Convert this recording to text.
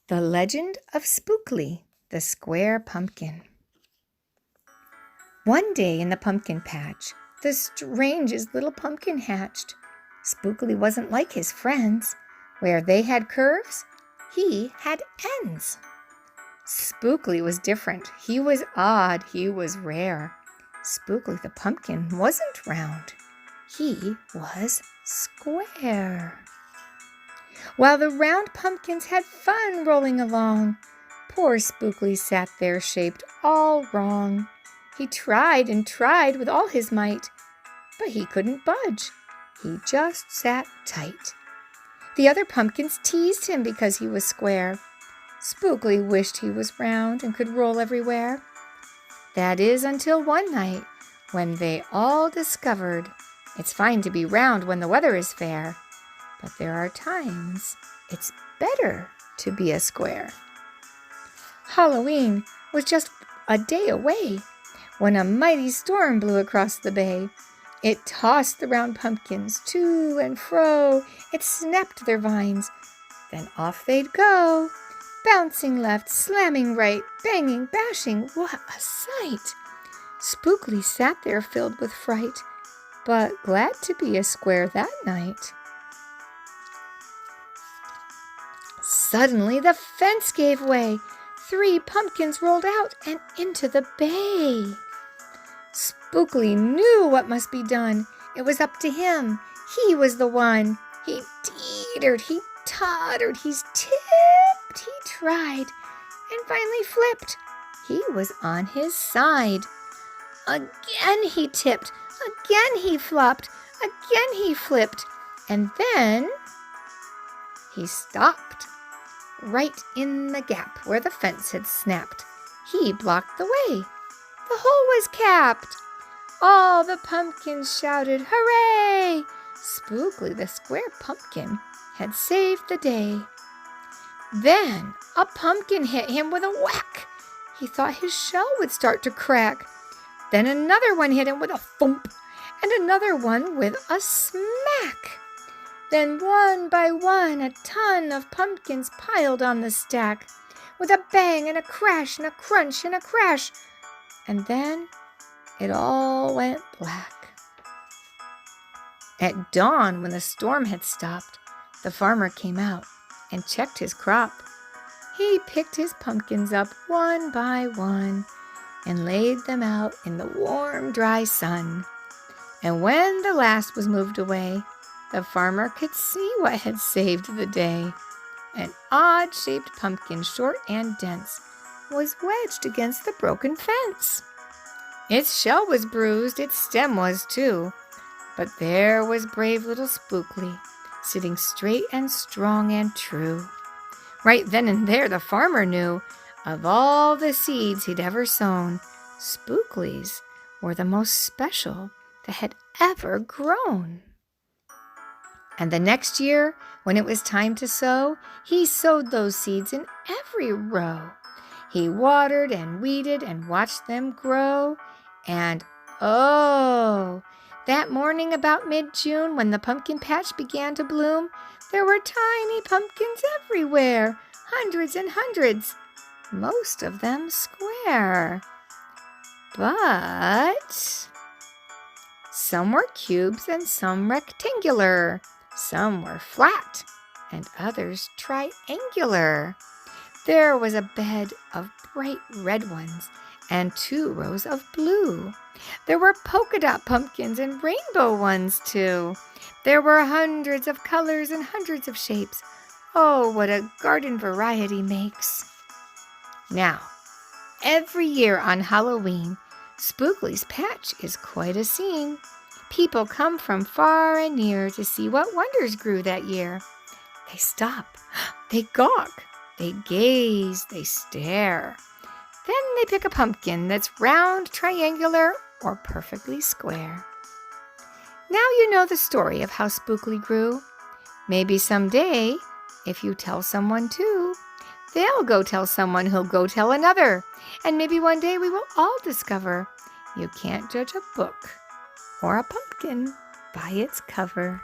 The Legend of Spookly, the Square Pumpkin. One day in the pumpkin patch, the strangest little pumpkin hatched. Spookly wasn't like his friends. Where they had curves, he had ends. Spookly was different. He was odd. He was rare. Spookly the pumpkin wasn't round. He was square. While the round pumpkins had fun rolling along, poor Spookly sat there shaped all wrong. He tried and tried with all his might, but he couldn't budge. He just sat tight. The other pumpkins teased him because he was square. Spookly wished he was round and could roll everywhere. That is until one night when they all discovered it's fine to be round when the weather is fair, but there are times it's better to be a square. Halloween was just a day away when a mighty storm blew across the bay. It tossed the round pumpkins to and fro. It snapped their vines. Then off they'd go, bouncing left, slamming right, banging, bashing. What a sight! Spookly sat there filled with fright, but glad to be a square that night. Suddenly the fence gave way. 3 pumpkins rolled out and into the bay. Spookly knew what must be done. It was up to him. He was the one. He teetered, he tottered, he's tipped, he tried, and finally flipped. He was on his side. Again he tipped, again he flopped, again he flipped, and then he stopped. Right in the gap where the fence had snapped. He blocked the way. The hole was capped. All the pumpkins shouted, "Hooray!" Spookly the square pumpkin had saved the day. Then a pumpkin hit him with a whack. He thought his shell would start to crack. Then another one hit him with a thump, and another one with a smack. Then one by one a ton of pumpkins piled on the stack, with a bang and a crash and a crunch and a crash. And then it all went black. At dawn, when the storm had stopped, the farmer came out and checked his crop. He picked his pumpkins up one by one and laid them out in the warm, dry sun. And when the last was moved away, the farmer could see what had saved the day. An odd-shaped pumpkin, short and dense, was wedged against the broken fence. Its shell was bruised, its stem was too, but there was brave little Spookly, sitting straight and strong and true. Right then and there the farmer knew, of all the seeds he'd ever sown, Spookly's were the most special that had ever grown. And the next year, when it was time to sow, he sowed those seeds in every row. He watered and weeded and watched them grow. And oh, that morning about mid-June, when the pumpkin patch began to bloom, there were tiny pumpkins everywhere, hundreds and hundreds, most of them square. But some were cubes and some rectangular. Some were flat, and others triangular. There was a bed of bright red ones, and 2 rows of blue. There were polka dot pumpkins and rainbow ones, too. There were hundreds of colors and hundreds of shapes. Oh, what a garden variety makes. Now, every year on Halloween, Spookly's patch is quite a scene. People come from far and near to see what wonders grew that year. They stop, they gawk, they gaze, they stare. Then they pick a pumpkin that's round, triangular, or perfectly square. Now you know the story of how Spookly grew. Maybe someday, if you tell someone too, they'll go tell someone who'll go tell another. And maybe one day we will all discover you can't judge a book or a pumpkin by its cover.